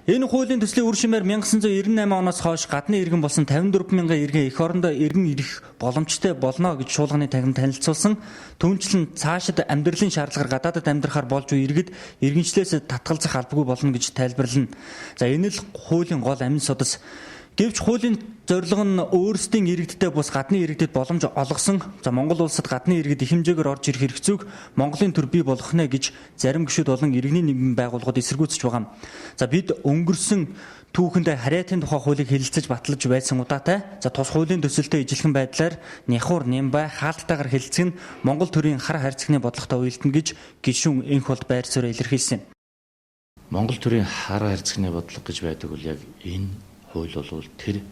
Энэ хуулийн төслийн үр шимээр 1998 оноос хойш гадны иргэн болсон 54 мянган иргэн эх орондоо иргэн ирэх боломжтой болно гэж шуулганы тахим танилцуулсан. Түүнчлэн цаашид амьдралын шаардлагаар гадаадд амьдрахаар болж буй иргэд иргэншлээс татгалзах албагүй болно гэж тайлбарлана. За энэ л хуулийн гол амин судас. Гэвч хуулийн зорилго нь өөрсдийн иргэдтэй бус гадны иргэдэд боломж олгосон. За Монгол улсад гадны иргэд их хэмжээгээр орж ирэх хэрэгцээг Монголын төр бий болгох нэ гэж зарим гишүүд болон иргэний нийгмийн байгууллагууд эсэргүүцэж байгаа. За бид өнгөрсөн түүхэнд харьяатын тухай хуулийг хэлэлцэж батлаж байсан удаатай. За тус хуулийн төсөлтөд ижилхэн байдлаар Няхуур, Нямбай хаалттайгаар хэлэлцэх нь Монгол төрийн хар хайрцагны бодлоготой уялдана гэж гишүүн энх болд байр суурь илэрхийлсэн. Монгол төрийн хар хайрцагны бодлого гэж байдаг бол яг энэ хууль бол тэр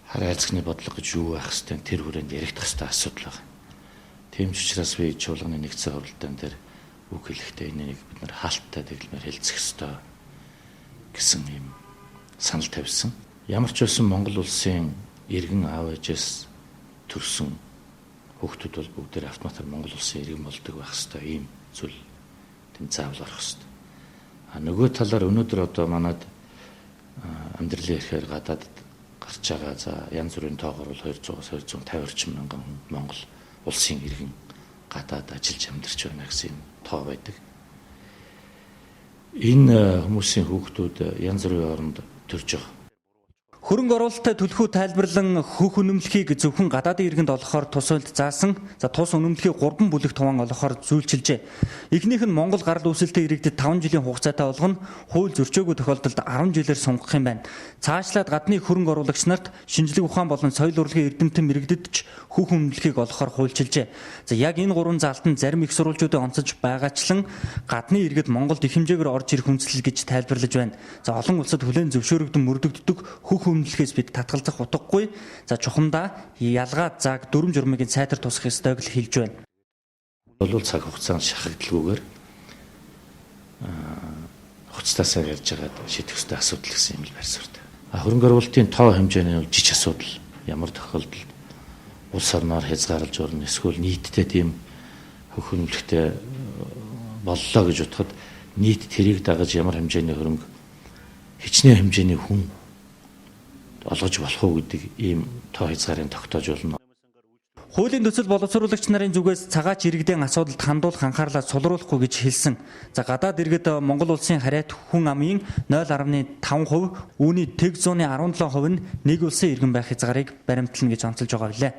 хар хайрцагны бодлого гэж юу байх хэвээр тэр хүрээнд яригдах хэвээр асуудал байна. Тийм ч учраас би чуулганы нэгдсэн хуралдаан дээр үг хэлэхдээ энийг бид нар хаалттай дэглэмээр хэлцэх ёстой гэсэн юм санал тавьсан. Ямар ч байсан Монгол улсын иргэн аав ээжээс төрсэн хүүхдүүд бол бүгдээр автоматар Монгол улсын иргэн болдог байх хэвээр ийм зүйл тэнд заавал орох хэвээр. Нөгөө талаар өнөөдөр одоо манад амьдралын эрхээр гадаад гарч байгаа за янз бүрийн тоогоор бол 200-аас 250 орчим мянган Монгол улсын иргэн гадаад ажиллаж амьдарч байна гэсэн тоо байдаг. Энэ хүмүүсийн хүүхдүүд янз бүрийн оронд төрж байгаа. Хөрөнгө оруулалттай түлхүү тайлбарлан хөх үнэмлэхийг зөвхөн гадаадын иргэнд олохоор тус хуульд заасан. За тус үнэмлэхийг 3 бүлэгт хуваан олохоор зөвлөжилжээ. Эхнийх нь Монгол гарал үүсэлтэд иргэдэд 5 жилийн хугацаатай болгоно. Хууль зөрчөөгүй тохиолдолд 10 жилээр сунгах юм байна. Цаашлаад гадны хөрөнгө оруулагч нарт шинжлэх ухаан болон соёл урлагийн эрдэмтэн мэрэгдэд ч хөх үнэмлэхийг олохоор хуульчилжээ. За яг энэ 3 заалтанд зарим их сурвалжуудыг онцолж байгаачлан гадны иргэд Монголд их хэмжээгээр орж ирэх хүнслэл гэж тайлбарлаж байна. За олон улсад хүлээн зөвшөөрөгдөн мөрдөгддөг хөх үнэмлэхээс бид татгалзах утгагүй. За чухамдаа ялгаад зааг дүрм журмыг сайтар тусах ёстойг л хэлж байна. Болвол цаг хугацаанд шахагдalgүйгээр хуцтаасаа ярьж байгаад шийдэх ёстой асуудал гэсэн юм л байр суурьтай. Хөрөнгө оруулалтын тоо хэмжээний жиж асуудал ямар тохиолдолд улс орноор хязгаарлаж орно эсвэл нийтдээ тийм хөх үнэмлэхтэй боллоо гэж утгад нийт тэрийг дагаж ямар хэмжээний хөрөнгө хичнээн хэмжээний хүн олгож болох уу гэдэг ийм тоо хязгаарын тогтоож болно. Хуулийн төсөл боловсруулагч нарын зүгээс цагаач иргэдийн асуудалд хандуулах анхаарлаа сулруулахгүй гэж хэлсэн. За гадаад иргэд Монгол улсын харьяат хүн амын 0.5%, үүний тэг зууны 17% нь нэг улсын иргэн байх хязгаарыг баримтлана гэж онцолж байгаа билээ.